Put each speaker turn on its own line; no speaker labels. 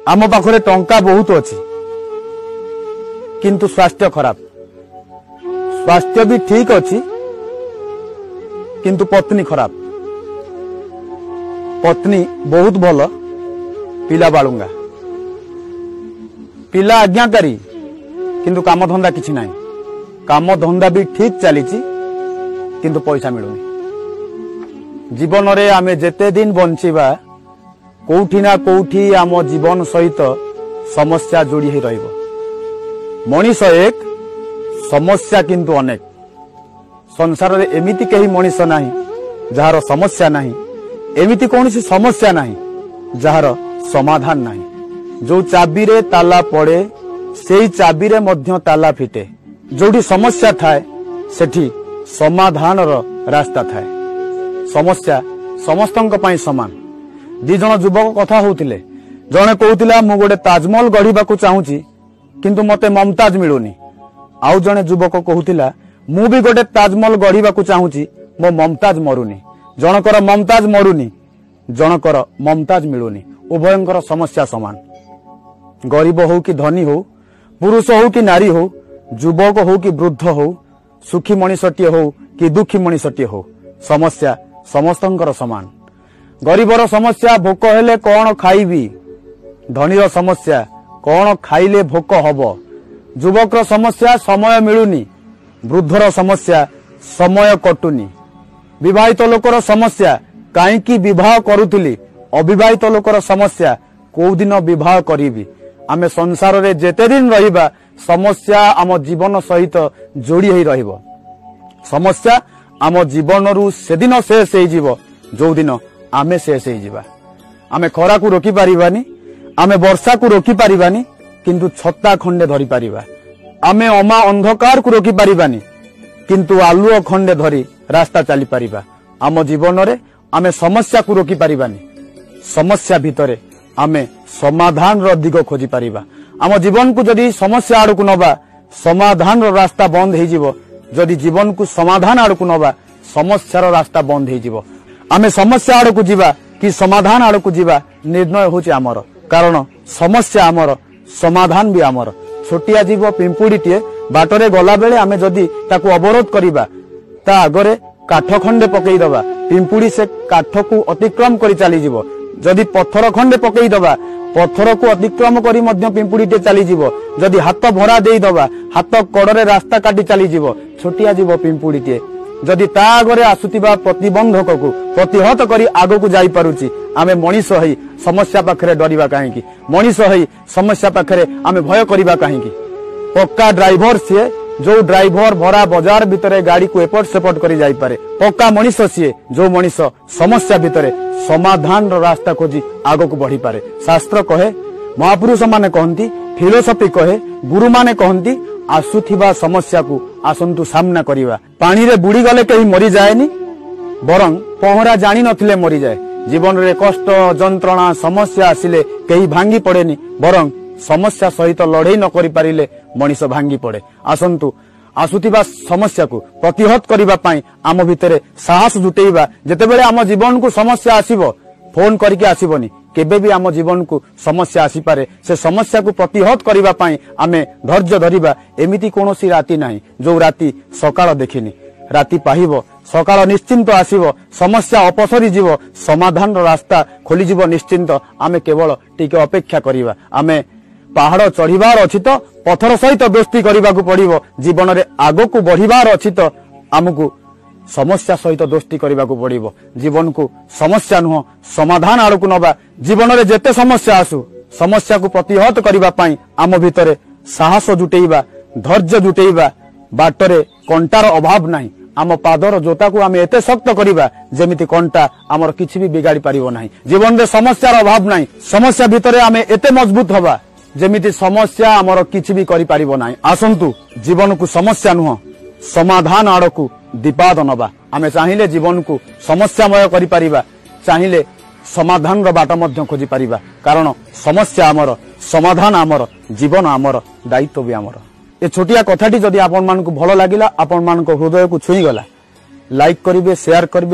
आम पाखरे टंका बहुत अच्छी किंतु स्वास्थ्य खराब। स्वास्थ्य भी ठीक अच्छी किंतु पत्नी खराब। पत्नी बहुत भल, पिला बालुंगा, पिला आज्ञाकारी किंतु काम धंदा किछि नाही। काम धंदा भी ठीक चली किंतु पैसा मिलुनी। जीवन रे आमे जेते दिन बंचिबा कोठी ना कोठी आम जीवन सहित समस्या जोड़ी ही रहिबो। मनीष एक, समस्या किंतु अनेक। संसार रे एमिति केही मनीष नाही जहार समस्या नाही, एमिति कोनसी समस्या नाही जहार समाधान नाही। जो चाबी रे ताला पड़े सेई चाबी रे मध्य ताला फिटे। जोठी समस्या थाए सेठी समाधान रो रास्ता थाए। समस्या समस्तंक पई समान। दी जण युवक कथा होउतिले, जणे कहउतिला मु गोटे ताजमहल गढिबाकू चाहूची किंतु मते ममताज मिलुनी। आउ जणे युवक कहउतिला मु भी गोटे ताजमहल गढिबाकू चाहूची, मो ममताज मरुनी। जनकर ममताज मरुनी, जनकर ममताज मिलुनी। उभयंकर समस्या समान। गरीब हो कि धनी हो, पुरुष हो कि नारी हो, युवक हो कि वृद्ध हो, सुखी मनीषटीए हो कि दुखी मनीषटीए हो, समस्या समस्तंकर समान। गरीबर समस्या भोक हेले कौन खाइबी, धनीर समस्या कौन खाइले भोक हब। युवकर समस्या समय मिलुनी, वृद्धर समस्या समय कटुनी। विवाहित लोकर समस्या काईकी विवाह करुतिली, अविवाहित लोकर समस्या को दिन विवाह करीबी। आमे संसार रे जेते दिन रहिबा समस्या आम जीवन सहित जोड़ी ही रहिबो। समस्या आम जीवन रु सेदिन शेष हो जीवो जो दिन आमे शेष हो जीवा। आमे खरा को रोकी पारिबानी, आमे वर्षा को रोकी पारिबानी किंतु छत्ता खंडे धरी पारिबा। आमे अमा अंधकार को रोकी पारिबानी किंतु आलुओ खंडे धरी रास्ता चली पारिबा। आम जीवन रे आमे समस्या को रोकी पारिबानी, समस्या भितरे आमे समाधान रो दिग खोजी पारिबा। आम जीवन को जदि समस्या आड़ को नबा समाधान रो रास्ता बंद हो जीवो। जदि जीवन को समाधान आड़ को नबा समस्या रास्ता बंद हो जीवो। आमे समस्या आड़ को जीवा कि समाधान आड़ को जीवा निर्णय होची आमर। कारण समस्या आमर, समाधान भी आमर। छोटिया जीव पिंपुड़ीटे बाटरे गला बेले आमे जदि ताकू अवरोध करिबा, ता आगरे काठ खंडे पकई दबा, पिंपुड़ी से काठ को अतिक्रम करी चली जीवो। जदि पत्थर खंडे पकई दबा, पत्थर को अतिक्रम करी मध्य पिंपुड़ीटे चली जीवो। जदि हाथ भरा देई दबा, हाथ कड़रे रास्ता काटी चली जीवो। छोटिया जीव पिंपुड़ीटे जदि ता आगरे आसुतिबा प्रतिबंधक को प्रतिहत करी आगो को जाई पारुची, आमे मनीष हई समस्या पाखरे डरिबा काहेकी? मनीष हई समस्या पाखरे आमे भय करिबा काहेकी? पक्का ड्राइवर सीए जो ड्राइवर भरा बाजार भितरे गाड़ी को एपट सेपट करी जाई पारे। पक्का मनीष सीए जो मनीष समस्या भितरे समाधान रो रास्ता खोजी आगो को बढ़ी पारे। शास्त्र कहे, महापुरुष माने कहंती, फिलोसफी कहे, गुरु माने कहंती, आसुथिबा समस्या को आसंतु सामना करिवा। पानी रे बुड़ी गले कहीं मरी जाएनी, बरं पहरा जानी नथिले मरी जाए। जीवन रे कष्ट जंत्रणा समस्या आसिले कहीं भांगी पड़ेनी, बरं समस्या सहित लड़ाई न करि पारिले मनीष भांगी पड़े। आसंतु आसुथिबा समस्या को प्रतिहत करिबा पई आम भितरे साहस जुटेइबा। जेतेबेले आम जीवन को समस्या आसीबो, फोन करके आसीबोनी, केबे भी आम जीवन को समस्या आसी पारे। से समस्या को प्रतिहत करिबा पई आमे धैर्य धरिबा। एमिति कोनोसी राति नाही जो राति सकाळ देखिनी। राति पाहिबो, सकाळ निश्चिंत आसीबो, समस्या अपसरी जीवो, समाधान रास्ता खोली जीवो निश्चिंत। आमे केवल टिके अपेक्षा करिबा। आमे पहाड़ चढ़ीबार अछि तो पत्थर सहित दोस्ती करबाकू पड़िबो। जीवन रे आगो को बढ़िबार अछि तो आमको समस्या सहित दोस्ती करबाकू पड़िबो। जीवन को समस्या नुह समाधान आड़ को नबा। जीवन रे जेते समस्या आसु समस्या को प्रतिहत करबा पई आम भितरे साहस जुटेइबा, धैर्य जुटेइबा। बाटरे कंटार अभाव नाही। आम पादर जोता को आम एते शक्त करिबा जेमिति कंटा आमर किछि भी बिगाड़ी पारिबो नाही। जीवन रे समस्यार अभाव नाही। समस्या भितरे आम एते मजबूत हबा जेमिति समस्या आमर किछि भी करि पारिबो नाही। आसंतु जीवन को समस्या नुह समाधान आड़ को दीपाद नबा। आमे चाहिले जीवन को समस्यामय करि पारिबा, चाहिले समाधान रो बाट मध्य खोजी पारिबा। कारण समस्या आमर, समाधान आमर, जीवन आमर, दायित्व भी आमर। ए छोटिया कथाटी जदि आपण मानकु भलो लागिला, आपण मानक हृदय को छुई गला, लाइक करिवे, शेयर करिवे।